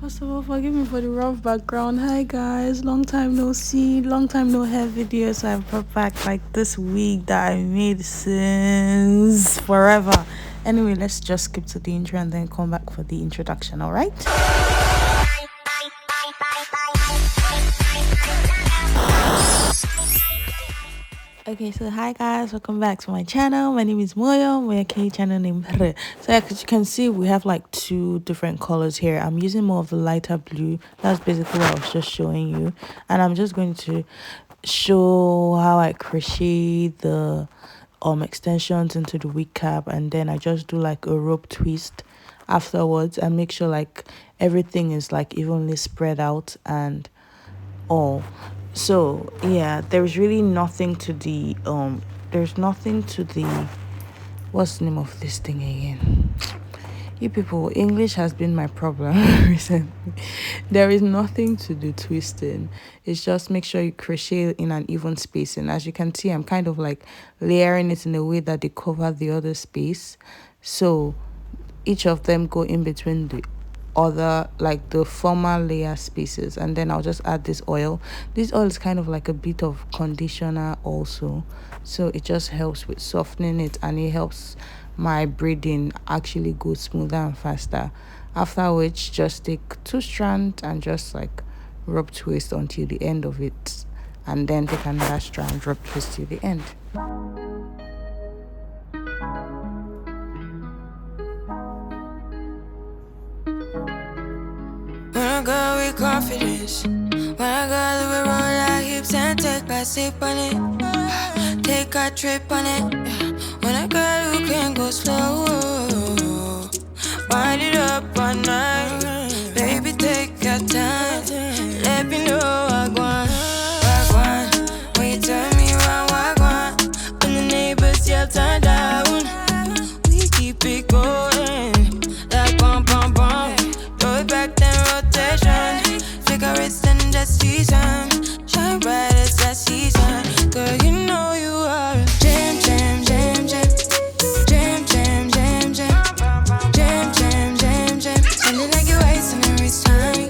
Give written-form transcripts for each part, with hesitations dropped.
First of all, forgive me for the rough background. Hi guys, long time no see, long time no have videos. I brought back like this week that I made since forever. Anyway, let's just skip to the intro and then come back for the introduction, alright? Okay, so hi guys, welcome back to my channel. My name is Moyo, my K channel name. So as you can see, we have like two different colors here. I'm using more of the lighter blue. That's basically what I was just showing you. And I'm just going to show how I crochet the extensions into the wig cap, and then I just do like a rope twist afterwards and make sure like everything is like evenly spread out and all. So yeah, there's really nothing to the there's nothing to the what's the name of this thing again? You people, English has been my problem recently. There is nothing to do twisting. It's just make sure you crochet in an even spacing. As you can see, I'm kind of like layering it in a way that they cover the other space, so each of them go in between the other, like the former layer spaces. And then I'll just add this oil. This oil is kind of like a bit of conditioner also, so it just helps with softening it, and it helps my braiding actually go smoother and faster. After which, just take two strands and just like rope twist until the end of it, and then take another strand, rope twist till the end. When I go with confidence, when I go we roll our hips and take a sip on it, take a trip on it. When I go you can go slow, wind it up all night. Baby, take your time, let me know what I want. When you turn me around, what I want. When the neighbors yell turn down, we keep it going like bum bum bum. Throw it back then rotation, cigarettes and the season, shine bright as that season. Girl, you know you are a jam jam jam jam, jam jam jam jam, jam jam jam jam. Sounding like you're wasting every time.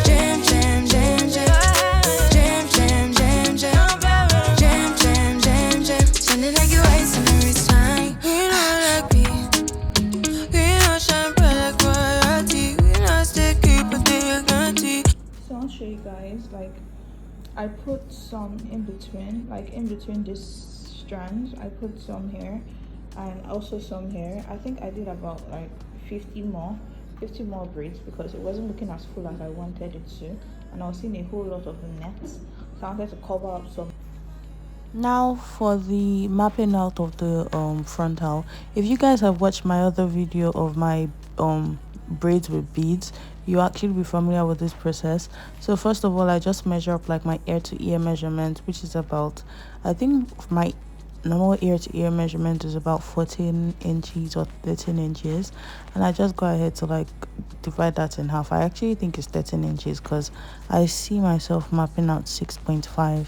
Jam jam jam jam, jam jam jam jam, jam jam jam jam. Sounding like you're wasting every time. We know like me, we know shine bright like royalty. We know stay keep a day guarantee. So I'll show you guys, like I put some in between, like in between these strands. I put some here and also some here. I think I did about like 50 more braids because it wasn't looking as full as I wanted it to, and I was seeing a whole lot of the nets, so I wanted to cover up some. Now for the mapping out of the frontal. If you guys have watched my other video of my braids with beads, you actually be familiar with this process. So first of all, I just measure up like my ear to ear measurement, which is about, I think my normal ear to ear measurement is about 14 inches or 13 inches, and I just go ahead to like divide that in half. I actually think it's 13 inches because I see myself mapping out 6.5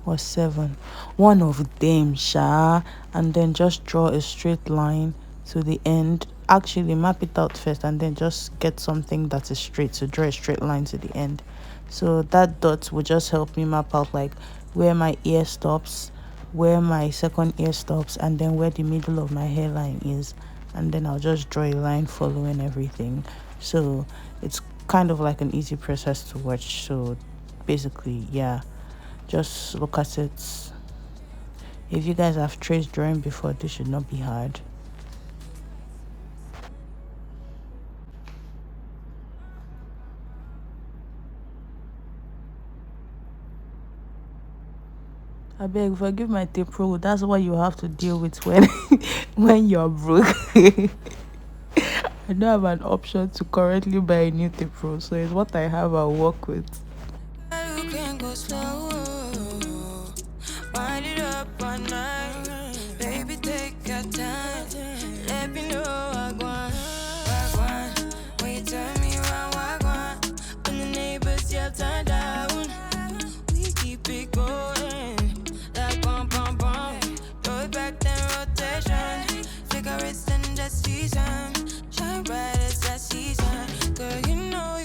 or 7, one of them, sha, and then just draw a straight line to the end. Actually map it out first and then just get something that is straight, so draw a straight line to the end. So that dot will just help me map out like where my ear stops, where my second ear stops, and then where the middle of my hairline is, and then I'll just draw a line following everything. So it's kind of like an easy process to watch. So basically, yeah, just look at it. If you guys have traced drawing before, this should not be hard. I beg, forgive my tape roll. That's what you have to deal with when when you're broke. I don't have an option to currently buy a new tape roll, so it's what I have. I'll work with. You can go slow, wind it up all night. Baby, take your time, let me know what I want. When you turn me around, what I want. When the neighbors yell turn down, we keep it going like bum bum bum. Throw it back then rotation, cigarettes and the season, shine bright as that season. Girl, you know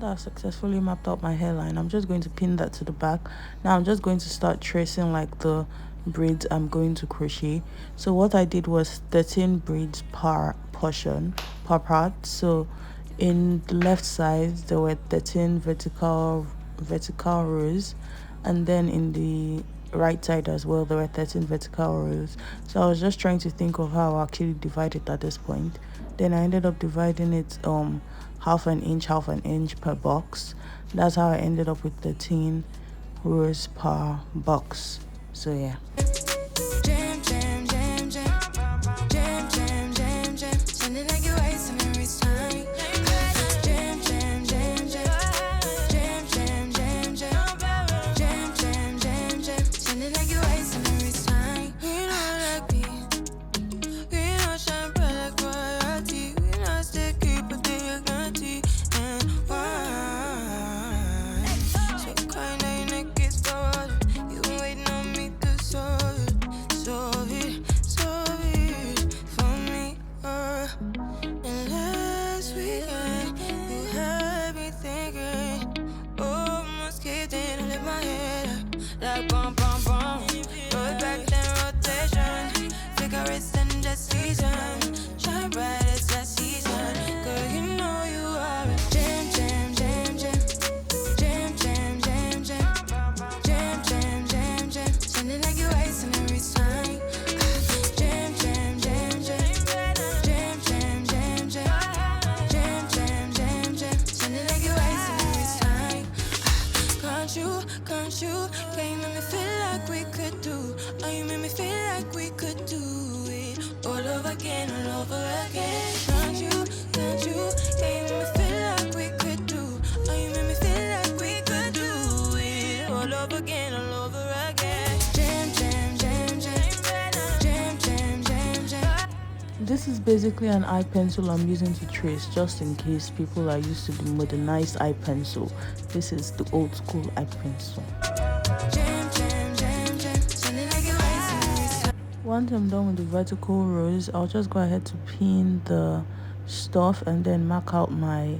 I successfully mapped out my hairline, I'm just going to pin that to the back. Now I'm just going to start tracing like the braids I'm going to crochet. So what I did was 13 braids per portion, per part. So in the left side there were 13 vertical rows, and then in the right side as well there were 13 vertical rows. So I was just trying to think of how I actually divide it at this point. Then I ended up dividing it half an inch per box. That's how I ended up with 13 rows per box. So yeah. Jam, jam, jam, jam. Jam, jam, jam, jam. Sounding like you're wasting every time. Jam, jam, jam, jam. Jam, jam, jam, jam. Jam, jam, jam, jam. Sounding like you're wasting every time. We not like me. We not shine bright like royalty. We not stay keep a dignity and why? So kind of your neck is cold. You been waiting on me to solve it for me. And last weekend you had me thinking, oh, must keep thinking, lift my head up like bum bum bum. Roll back then rotation, figure it's in the season. Shine bright as that season, girl, you know you are a jam jam jam jam. Jam jam jam jam. Jam jam jam jam. Sounding like you're wasting every time. Jam jam jam jam. Jam jam jam jam. Jam jam jam jam. Sounding like you're wasting every time. Can't you? Can you make me feel like we could do? Oh, you make me feel like we could do it all over again, all over again. Can't you? Can you make me feel like we could do? Oh, you make me feel like we could do it all over again, all over again. Jam, jam, jam, jam. Jam, jam, jam, jam. This is basically an eye pencil I'm using to trace, just in case people are used to the modernized eye pencil. This is the old school eye pencil. Jam, jam, jam, jam. Sounding like you're wasting every time. Once I'm done with the vertical rows, I'll just go ahead to pin the stuff and then mark out my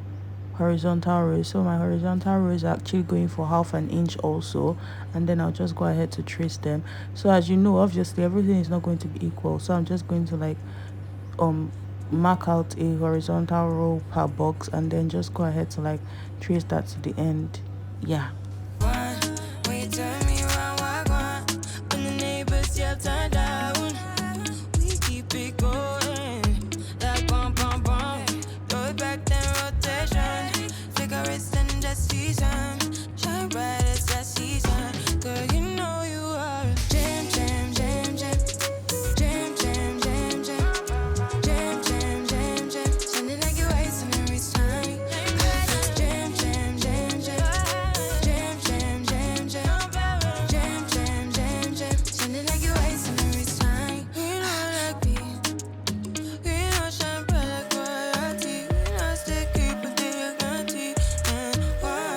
horizontal rows. So my horizontal rows are actually going for half an inch also, and then I'll just go ahead to trace them. So as you know, obviously everything is not going to be equal, so I'm just going to like mark out a horizontal row per box and then just go ahead to like trace that to the end. Yeah. When you turn me around, walk on. When the neighbors yell turn down, we keep it going like bum bum bum. Roll back then rotation, figure it's in the season. Shine bright as that season, girl, you know you are a jam jam jam jam. Jam jam jam jam. Jam jam jam jam. Sounding like you're wasting every time. Jam jam jam jam. Jam jam jam jam. Jam jam jam jam. Sounding like you're wasting every time. We not like me. We not shine bright like royalty. We not stay keep a dignity and why?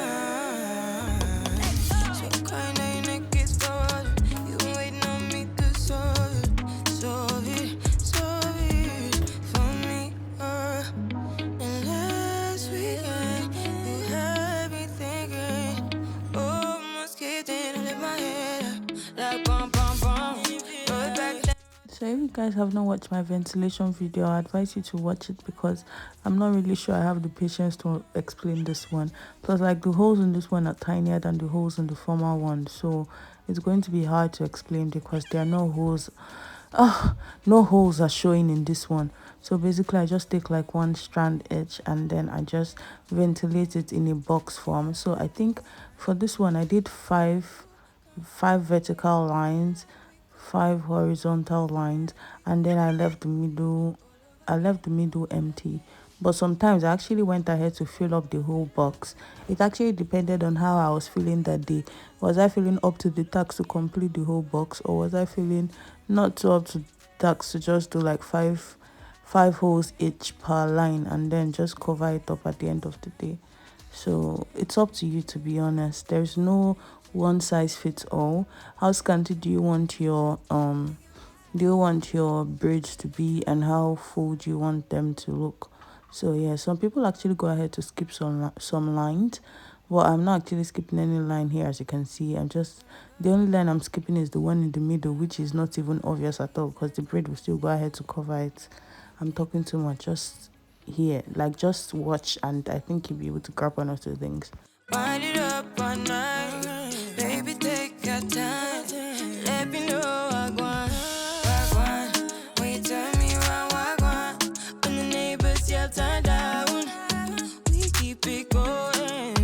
So kind of your neck is cold. You been waiting on me to solve it for me. And last weekend you had me thinking, oh, must keep thinking, lift my head up like bum bum bum. Roll back then. So if you guys have not watched my ventilation video, I advise you to watch it because I'm not really sure I have the patience to explain this one. Plus, like, the holes in this one are tinier than the holes in the former one, so it's going to be hard to explain because there are no holes. No holes are showing in this one. So basically I just take like one strand each and then I just ventilate it in a box form. So I think for this one I did five vertical lines, 5 horizontal lines, and then I left the middle empty. But sometimes I actually went ahead to fill up the whole box. It actually depended on how I was feeling that day. Was I feeling up to the task to complete the whole box, or was I feeling not too up to the task to just do like five holes each per line and then just cover it up at the end of the day? So it's up to you, to be honest. There's no one size fits all. How scanty do you want your braids to be, and how full do you want them to look? So yeah, some people actually go ahead to skip some lines, but I'm not actually skipping any line here. As you can see, the only line I'm skipping is the one in the middle, which is not even obvious at all because the braid will still go ahead to cover it. I'm talking too much. Just here, like, just watch, and I think you'll be able to grab one or two things. Wind it up all night, baby, take your time. Let me know what I want. When you turn me around, what I want. When the neighbors yell turn down, we keep it going.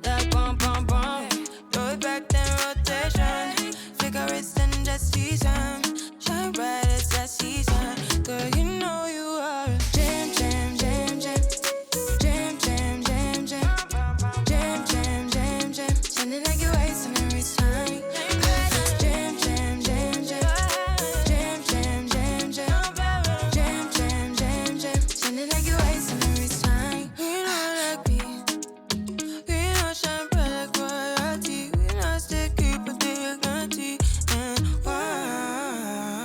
Like bum bum bum, throw it back then rotation. Figure it's in the season, shine bright as that season. Girl, you know you are a jam jam jam jam. Jam jam jam jam. Jam jam jam jam. Sounding like you're wasting every time. Jam jam jam jam. Jam jam jam jam. Jam jam jam jam. Sounding like you're wasting every time. We not like me. We not shine bright like royalty. We not stay keep a dignity and wine.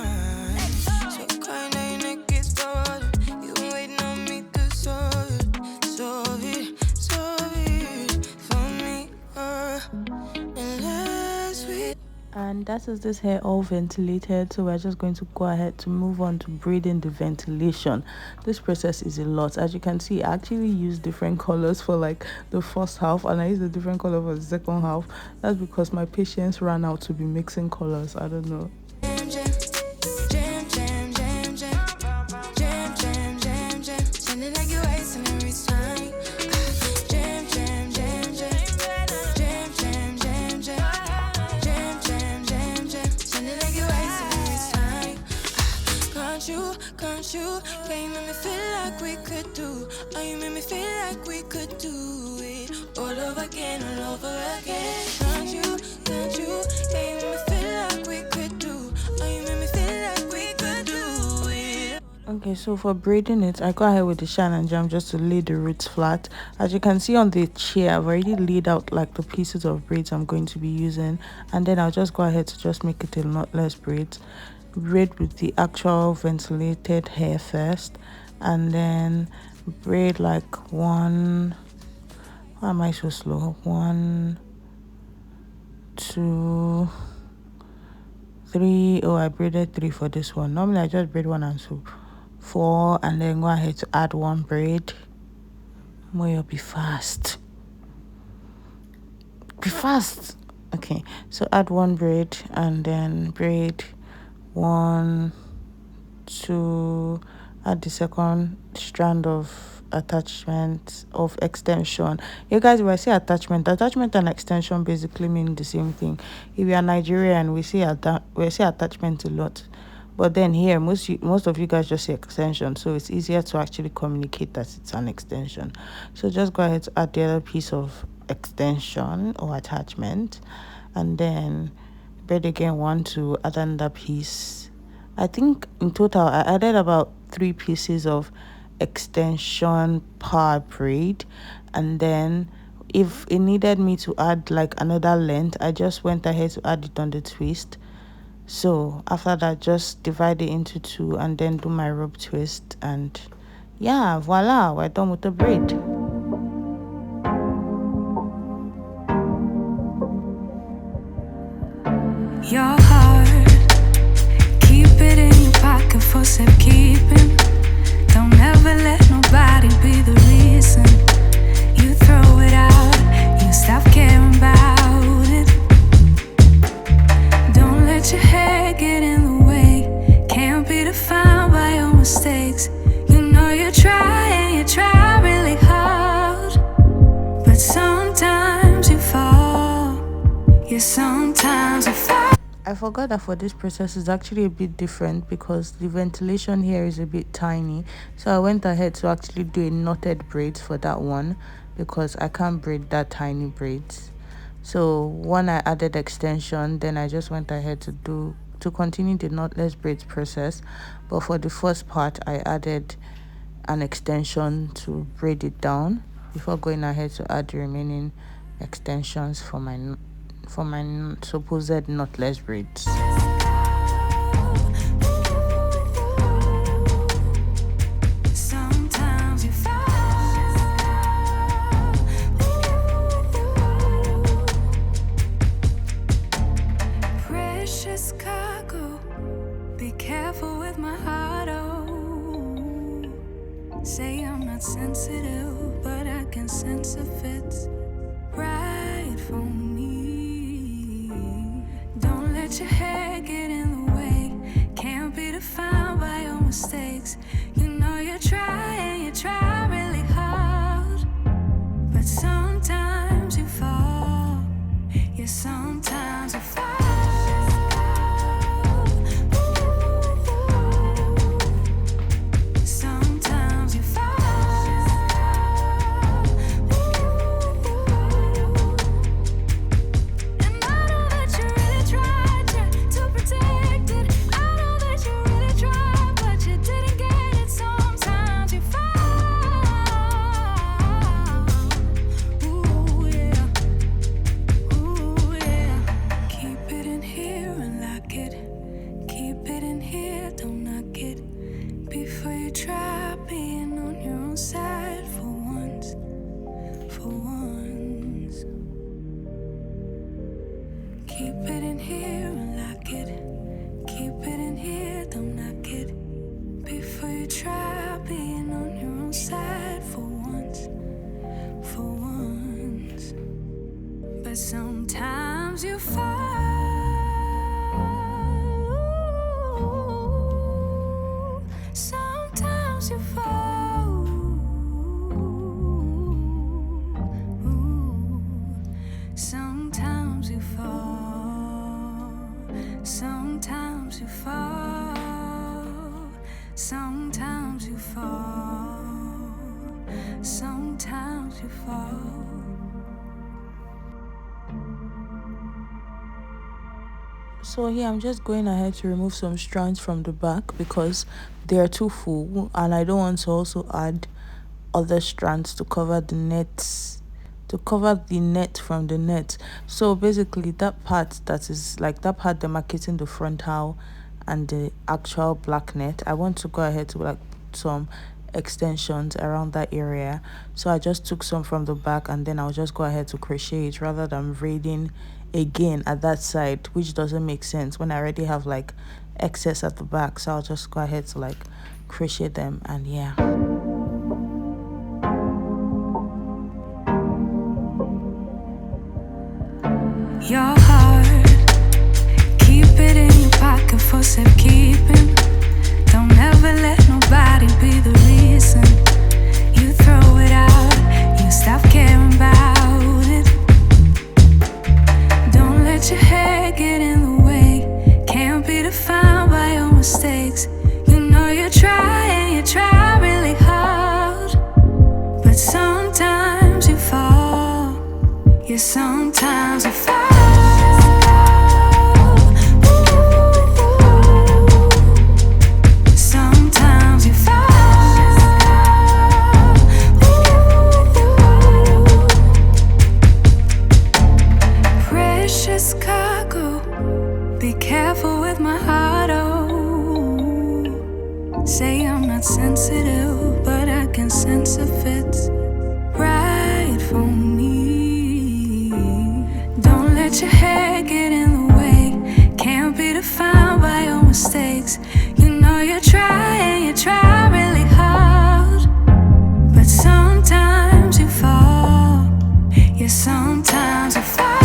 So kind of your neck is stolen. You been waiting on me to solve it. Solve it, solve it for me. And last week. And that is this hair all ventilated, so we're just going to go ahead to move on to braiding the ventilation. This process is a lot. As you can see, I actually use different colors for like the first half, and I use a different color for the second half. That's because my patience ran out to be mixing colors. I don't know. Jam jam jam jam jam jam jam jam jam. Sounding like you're wasting every time. Jam jam jam jam jam jam jam jam jam jam jam jam. Sounding like you're wasting every time. Can't you? Yeah, you make me feel like we could do. Oh, you make me feel like we could do it all over again, all over again. Can't you? Yeah, you make me feel like we could do. Oh, you make me feel like we could do it. Okay, so for braiding it, I go ahead with the shine and jam just to lay the roots flat. As you can see on the chair, I've already laid out like the pieces of braids I'm going to be using, and then I'll just go ahead to just make it a knotless braids. Braid with the actual ventilated hair first, and then braid like one. Why am I so slow? 1, 2, 3. Oh, I braided 3 for this one. Normally I just braid 1 and 2, 4, and then go ahead to add 1 braid. Moyo, be fast. Be fast. Okay, so add 1 braid and then braid 1, 2, add the second strand of attachment of extension. You guys, when I say attachment and extension basically mean the same thing. If you are Nigerian, we say attachment a lot, but then here most of you guys just say extension, so it's easier to actually communicate that it's an extension. So just go ahead to add the other piece of extension or attachment, and then braid again 1, 2, add another piece. I think in total I added about 3 pieces of extension per braid, and then if it needed me to add like another length, I just went ahead to add it on the twist. So after that, just divide it into 2 and then do my rope twist, and yeah, voila, we're done with the braid. Your heart, keep it in your pocket for safekeeping. Don't ever let nobody be the reason you throw it out, you stop caring about it. Don't let your hair get in the way, can't be defined by your mistakes. You know you try and you try really hard, but sometimes you fall. Yeah, sometimes you fall. I forgot that for this process is actually a bit different because the ventilation here is a bit tiny. So I went ahead to actually do a knotted braids for that one because I can't braid that tiny braids. So when I added extension, then I just went ahead to continue the knotless braids process. But for the first part, I added an extension to braid it down before going ahead to add the remaining extensions for my supposed knotless braids. Sometimes you fall. Precious cargo, be careful with my heart, oh. Say I'm not sensitive, but I can sense if it's right for me. Don't let your hair get in the way, can't be defined by your mistakes. You know you try really hard, but sometimes you fall. Yeah, sometimes you fall. Sometimes you fall. And I know that you really tried to protect it. I know that you really tried, but you didn't get it. Sometimes you fall. Ooh, yeah. Ooh, yeah. Keep it in here and lock it. Keep it in here, don't knock it. Before you try being on your own side for once, for once. Keep it in here and lock it. Keep it in here, don't knock it. Before you try being on your own side for once, for once. But sometimes you fall. Sometimes you fall. Sometimes you fall. Sometimes you fall. Sometimes you fall. Sometimes you fall. So here I'm just going ahead to remove some strands from the back because they are too full, and I don't want to also add other strands to cover the nets, to cover the net from the net. So basically that part that is like that part demarcating the frontal and the actual black net, I want to go ahead to like put some extensions around that area. So I just took some from the back and then I'll just go ahead to crochet it rather than braiding again at that side, which doesn't make sense when I already have like excess at the back. So I'll just go ahead to like crochet them, and yeah. Your heart, keep it in your pocket for safekeeping. Don't ever let nobody be the reason you throw it out, you stop caring about it. Don't let your hair get in the way, can't be defined by your mistakes. You know you try really hard, but sometimes you fall. Yeah, sometimes you fall. Sometimes you fall. Precious cargo, be careful with my heart, oh. Say I'm not sensitive, but I can sense if it's right for me. Don't let your hair get in the way, can't be defined by your mistakes. You know you try really hard, but sometimes you fall. Yeah, sometimes you fall.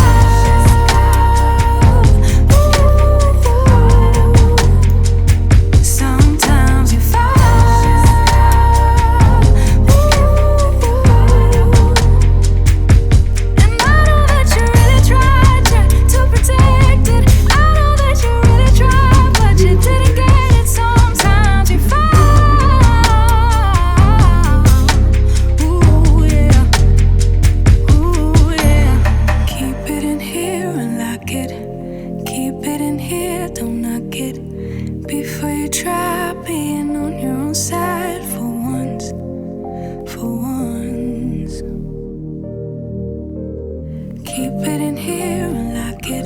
Sometimes you fall. And I know that you really tried to protect it. I know that you really tried, but you didn't get it. Sometimes you fall. Ooh, yeah. Ooh, yeah. Keep it in here and lock it. Keep it in here, don't knock it. Before you try being on your own side for once, for once. Keep it in here and lock it.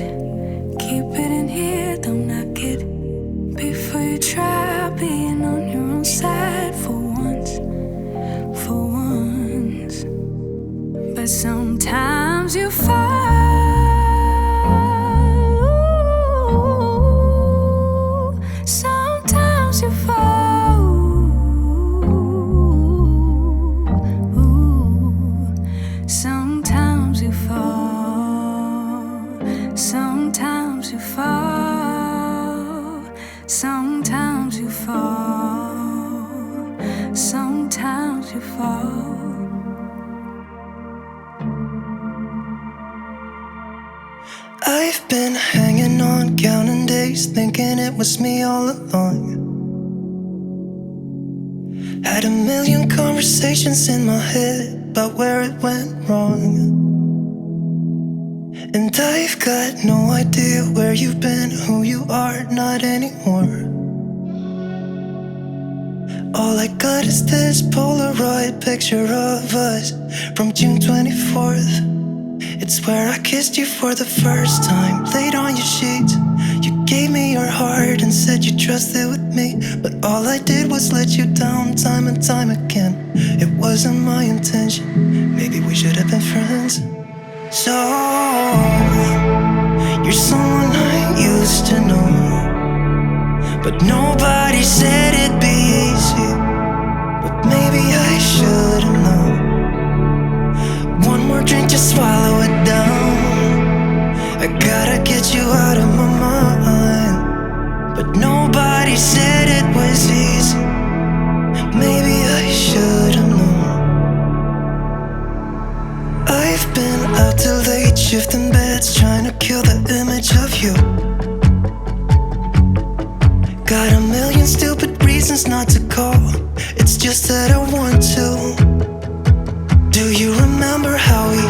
Keep it in here, don't knock it. Before you try being on your own side for once, for once. But sometimes you fall. Sometimes you fall, sometimes you fall, sometimes you fall. I've been hanging on, counting days, thinking it was me all along. Had a million conversations in my head about where it went wrong. And I've got no idea where you've been, who you are, not anymore. All I got is this Polaroid picture of us from June 24th. It's where I kissed you for the first time, laid on your sheets. You gave me your heart and said you trusted with me, but all I did was let you down time and time again. It wasn't my intention, maybe we should have been friends. So, you're someone I used to know, but nobody said it'd be easy. But maybe I should've known. One more drink, just swallow it down. I gotta get you out of my mind. But nobody said it was easy. Maybe I should've known. I've been out till late, shifting beds, trying to kill the image of you. Got a million stupid reasons not to call, it's just that I want to. Do you remember how we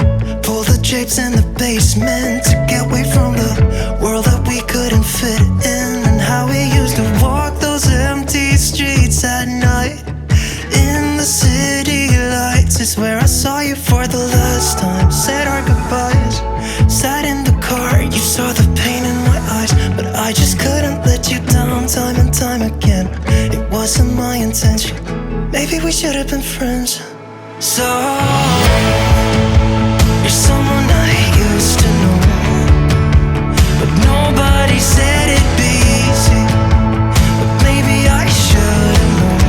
pulled the drapes in the basement to get away from the world that we couldn't fit in? And how we used to walk those empty streets at night in the city lights is where I saw you for the last time. Said our goodbyes, sat in the car, you saw the pain in my eyes, but I just couldn't let you down time and time again. It wasn't my intention, maybe we should have been friends. So, you're someone I used to know, but nobody said it'd be easy. But maybe I should've known.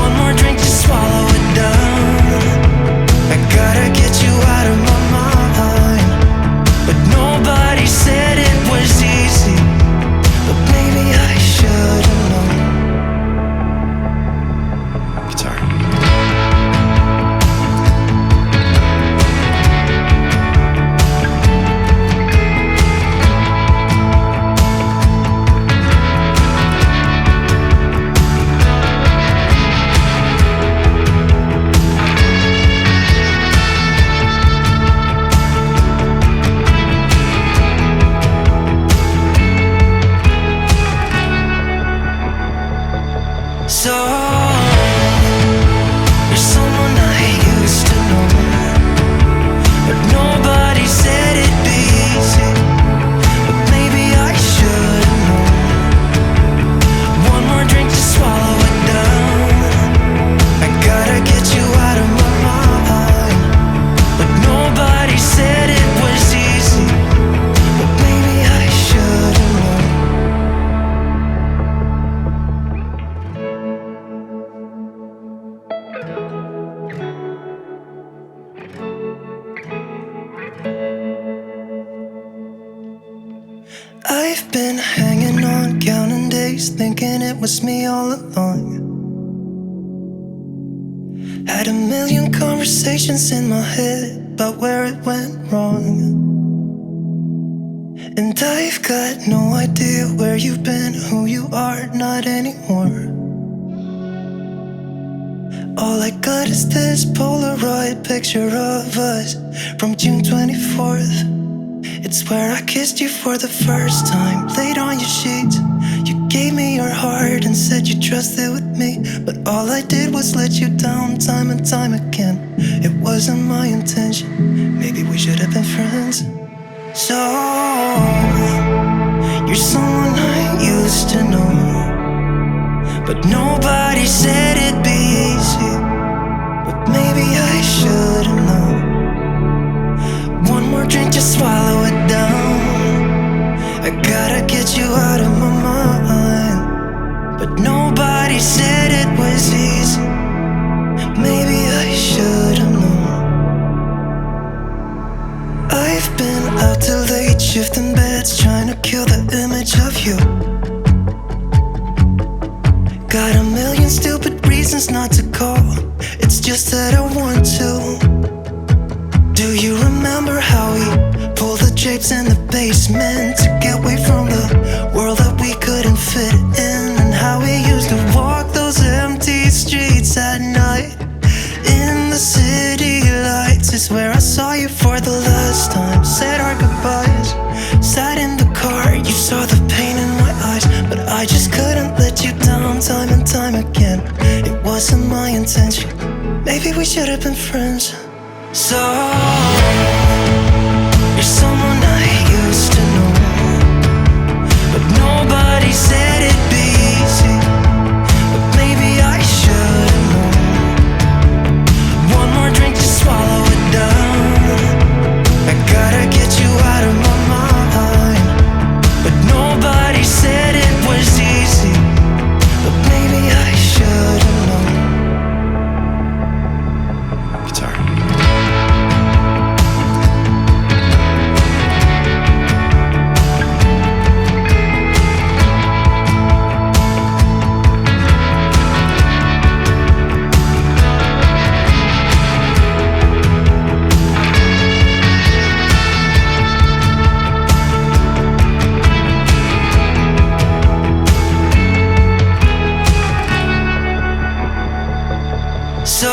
One more drink to swallow it down. I gotta get you out of my mind. But nobody said it was easy. But maybe I should've known. Guitar. So, you're someone I used to know, but nobody said it'd be easy. But maybe I should've known. One more drink to swallow it down. I gotta get you out of my mind. But nobody said it was easy. But maybe I should've known. I've been hanging on, counting days, thinking it was me all along. Had a million conversations in my head about where it went wrong. And I've got no idea where you've been, who you are, not anymore. All I got is this Polaroid picture of us from June 24th. It's where I kissed you for the first time, laid on your sheets. You gave me your heart and said you trusted with me, but all I did was let you down time and time again. It wasn't my intention, maybe we should have been friends. So, you're someone I used to know, but nobody said it'd be easy. But maybe I should've known. One more drink, just swallow it down. I gotta get you out of my mind. But nobody said it was easy. Maybe I should've known. I've been out till late, shifting beds. that's trying to kill the image of you. Got a million stupid reasons not to call. It's just that I want to. Do you remember how we pulled the drapes in the basement to get away from the world that we couldn't fit in? And how we used to walk those empty streets at night in the city lights is where I saw you for the last time. Said our goodbyes, sat in the car. You saw the pain in my eyes, but I just couldn't let you down time and time again. It wasn't my intention. Maybe we should have been friends. So you're someone I used to know, but nobody said it'd be easy. But maybe I should have known. One more drink to swallow it down. I gotta get you out of my mind. But nobody said it was easy. But maybe I should have known. Guitar. So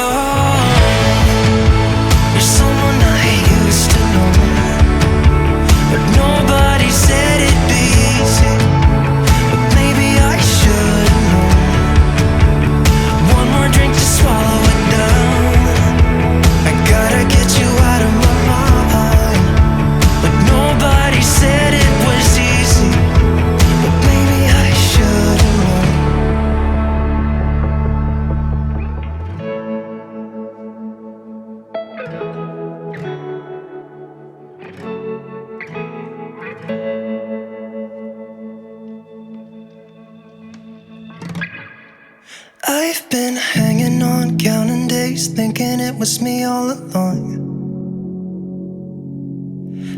you're someone I used to know, but nobody said it'd be easy. But maybe I should have known. One more drink to swallow it down. I gotta get you out of my mind. But nobody said it was easy. But maybe I should have known. I've been hanging on, counting days, thinking it was me all along.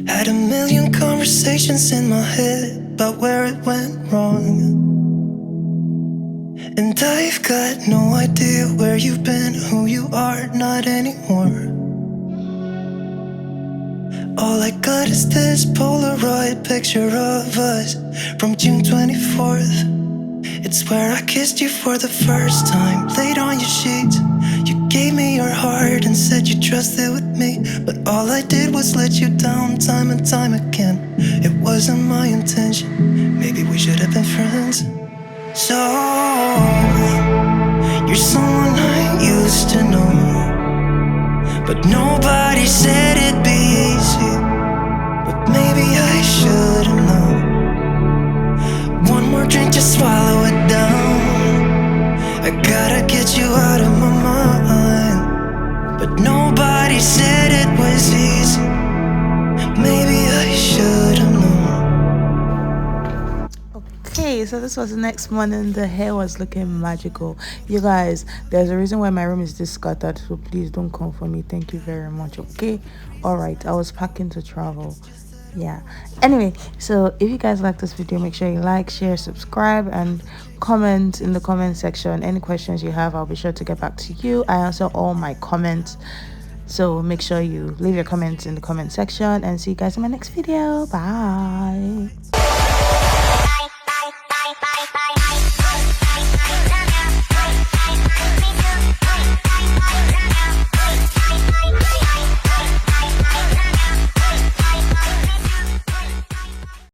Had a million conversations in my head about where it went wrong. And I've got no idea where you've been, who you are, not anymore. All I got is this Polaroid picture of us from June 24th. It's where I kissed you for the first time, laid on your sheets. You gave me your heart and said you trusted with me, but all I did was let you down time and time again. It wasn't my intention. Maybe we should have been friends. So you're someone I used to know, but nobody said it'd be easy. But maybe I should have known. One more drink to swallow it down. I gotta get you out of my mind. But nobody said it was easy. Maybe I should have known. Okay, so this was the next morning. The hair was looking magical. You guys, there's a reason why my room is this scattered, so please don't come for me. Thank you very much. Okay, all right, I was packing to travel. Yeah, anyway, so if you guys like this video, make sure you like, share, subscribe, and comment in the comment section. Any questions you have, I'll be sure to get back to you. I answer all my comments, so make sure you leave your comments in the comment section, and see you guys in my next video. Bye.